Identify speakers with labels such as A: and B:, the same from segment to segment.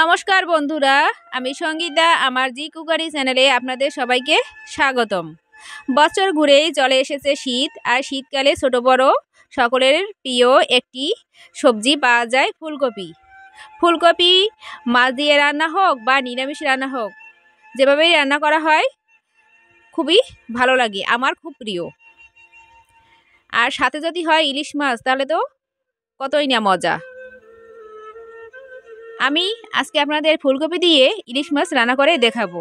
A: নমস্কার বন্ধুরা, আমি সঙ্গীতা। আমার জি কুকারি চ্যানেলে আপনাদের সবাইকে স্বাগতম। বছর ঘুরেই চলে এসেছে শীত, আর শীতকালে ছোট বড় সকলের প্রিয় একটি সবজি পাওয়া যায় ফুলকপি। ফুলকপি মাছ দিয়ে রান্না হোক বা নিরামিষ রান্না হোক, যেভাবেই রান্না করা হয় খুবই ভালো লাগে, আমার খুব প্রিয়। আর সাথে যদি হয় ইলিশ মাছ, তাহলে তো কতই না মজা। আমি আজকে আপনাদের ফুলকপি দিয়ে ইলিশ মাছ রান্না করে দেখাবো।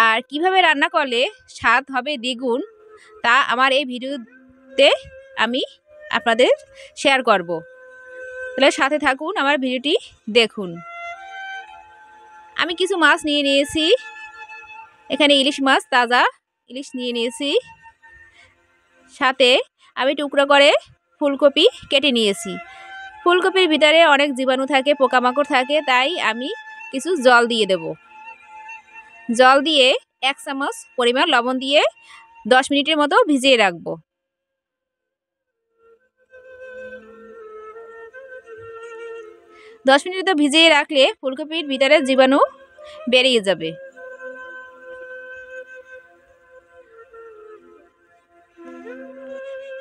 A: আর কিভাবে রান্না করলে স্বাদ হবে দ্বিগুণ, তা আমার এই ভিডিওতে আমি আপনাদের শেয়ার করব। তাহলে সাথে থাকুন, আমার ভিডিওটি দেখুন। আমি কিছু মাছ নিয়ে নিয়েছি। এখানে ইলিশ মাছ, তাজা ইলিশ নিয়ে নিয়েছি। সাথে আমি টুকরো করে ফুলকপি কেটে নিয়েছি। ফুলকপির ভিতরে অনেক জীবাণু থাকে, পোকামাকড় থাকে, তাই আমি কিছু জল দিয়ে দেব। জল দিয়ে 1 চামচ পরিমাণ লবণ দিয়ে 10 মিনিটের মতো ভিজিয়ে রাখবো। দশ মিনিট তো ভিজিয়ে রাখলে ফুলকপির ভিতরে জীবাণু বেরিয়ে যাবে।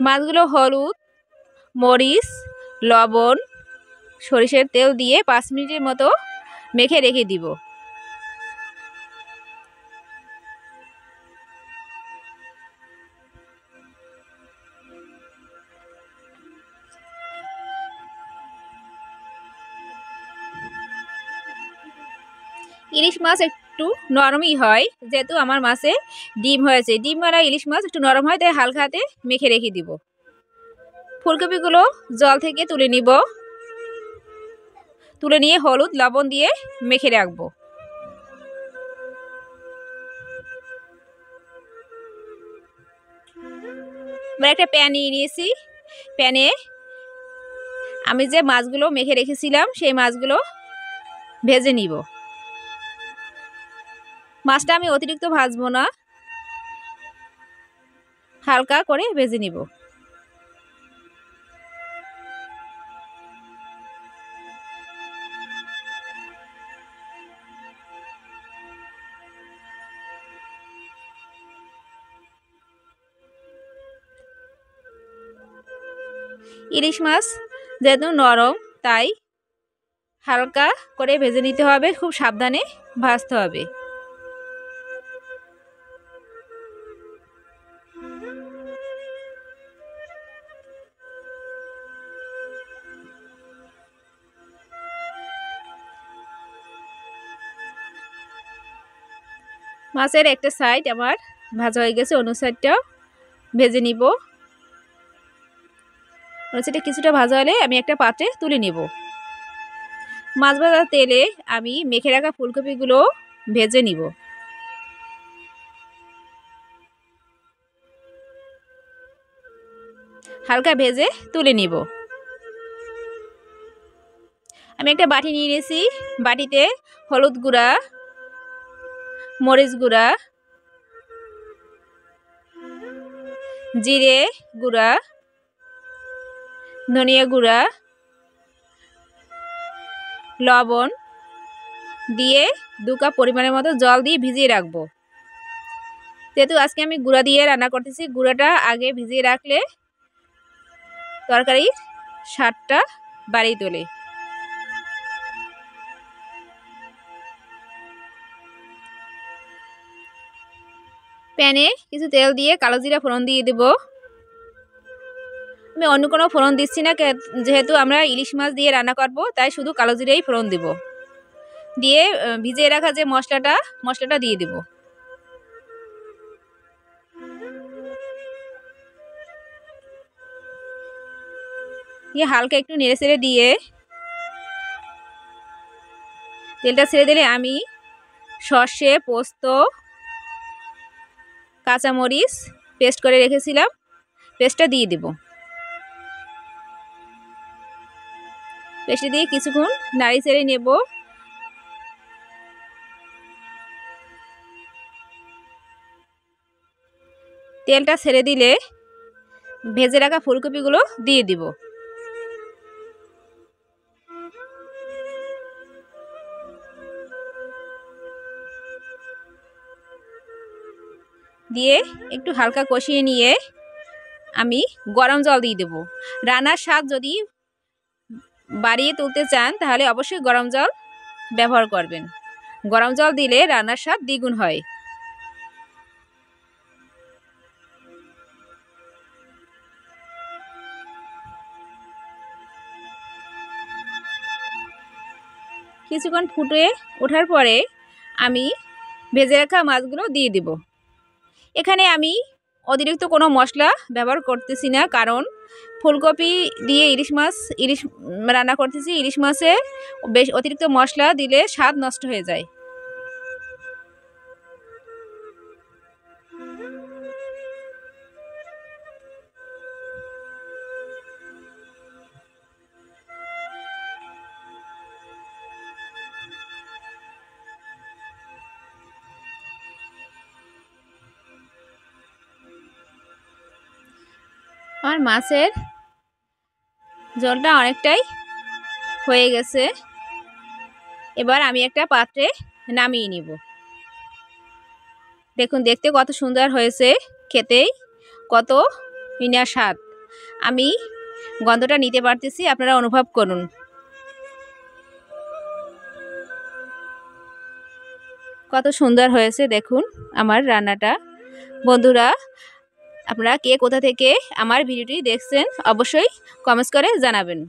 A: মাছগুলো হলুদ, মরিচ, লবণ, সরিষার তেল দিয়ে 5 মিনিটের মতো মেখে রেখে দিব। ইলিশ মাছ একটু নরমই হয়, যেহেতু আমার মাছে ডিম হয়েছে। ডিম মারা ইলিশ মাছ একটু নরম হয়, তাই হালকা হাতে মেখে রেখে দিব। ফুলকপিগুলো জল থেকে তুলে নিব। তুলে নিয়ে হলুদ লবণ দিয়ে মেখে রাখবো। একটা প্যান নিয়ে নিয়েছি। প্যানে আমি যে মাছগুলো মেখে রেখেছিলাম, সেই মাছগুলো ভেজে নিব। মাছটা আমি অতিরিক্ত ভাজবো না, হালকা করে ভেজে নিব। ইলিশ মাছ যেহেতু নরম, তাই হালকা করে ভেজে নিতে হবে, খুব সাবধানে ভাজতে হবে। মাছের একটা সাইড আমার ভাজা হয়ে গেছে, অন্য সাইডটাও ভেজে নিব। অন্য সাইডে কিছুটা ভাজা হলে আমি একটা পাত্রে তুলে নেব। মাছ ভাজার তেলে আমি মেখে রাখা ফুলকপিগুলো ভেজে নিব। হালকা ভেজে তুলে নিব। আমি একটা বাটি নিয়ে নিয়েছি। বাটিতে হলুদ গুঁড়া, মরিচ গুঁড়া, জিরে গুঁড়া, ধনিয়া গুঁড়া, লবণ দিয়ে 2 কাপ পরিমাণের মতো জল দিয়ে ভিজিয়ে রাখবো। যেহেতু আজকে আমি গুঁড়া দিয়ে রান্না করতেছি, গুঁড়াটা আগে ভিজিয়ে রাখলে তরকারির স্বাদটা বাড়িয়ে তোলে। প্যানে কিছু তেল দিয়ে কালো জিরা ফোড়ন দিয়ে দেব। আমি অন্য কোনো ফোড়ন দিচ্ছি না, যেহেতু আমরা ইলিশ মাছ দিয়ে রান্না করব, তাই শুধু কালো জিরাই ফোড়ন দেব। দিয়ে ভিজিয়ে রাখা যে মশলাটা দিয়ে দেব। দিয়ে হালকা একটু নেড়ে ছেড়ে দিয়ে তেলটা ছেড়ে দিলে আমি সর্ষে, পোস্ত, কাঁচামরিচ পেস্ট করে রেখেছিলাম, পেস্টটা দিয়ে দেব। পেস্টটা দিয়ে কিছুক্ষণ নাড়ি ছেড়ে নেব। তেলটা ছেড়ে দিলে ভেজে রাখা ফুলকপিগুলো দিয়ে দিব। দিয়ে একটু হালকা কষিয়ে নিয়ে আমি গরম জল দিয়ে দেব। রান্নার স্বাদ যদি বাড়িয়ে তুলতে চান তাহলে অবশ্যই গরম জল ব্যবহার করবেন। গরম জল দিলে রান্নার স্বাদ দ্বিগুণ হয়। কিছুক্ষণ ফুটে ওঠার পরে আমি ভেজে রাখা মাছগুলো দিয়ে দেব। এখানে আমি অতিরিক্ত কোনো মশলা ব্যবহার করতেছি না, কারণ ফুলকপি দিয়ে ইলিশ রান্না করতেছি। ইলিশ মাছে বেশ অতিরিক্ত মশলা দিলে স্বাদ নষ্ট হয়ে যায়। আর মাছের জলটা অনেকটাই হয়ে গেছে। এবার আমি একটা পাত্রে নামিয়ে নিব। দেখুন দেখতে কত সুন্দর হয়েছে, খেতেই কত মিনা স্বাদ। আমি গন্ধটা নিতে পারতেছি, আপনারা অনুভব করুন। কত সুন্দর হয়েছে দেখুন আমার রান্নাটা। বন্ধুরা, আপনারা কে কোথা থেকে আমার ভিডিওটি দেখছেন অবশ্যই কমেন্টস করে জানাবেন।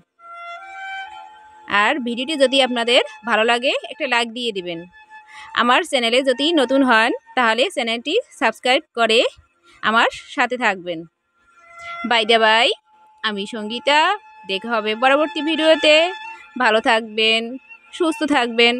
A: আর ভিডিওটি যদি আপনাদের ভালো লাগে একটা লাইক দিয়ে দিবেন। আমার চ্যানেলে যদি নতুন হন তাহলে চ্যানেলটি সাবস্ক্রাইব করে আমার সাথে থাকবেন। বাই বাই, আমি সঙ্গীতা। দেখা হবে পরবর্তী ভিডিওতে। ভালো থাকবেন, সুস্থ থাকবেন।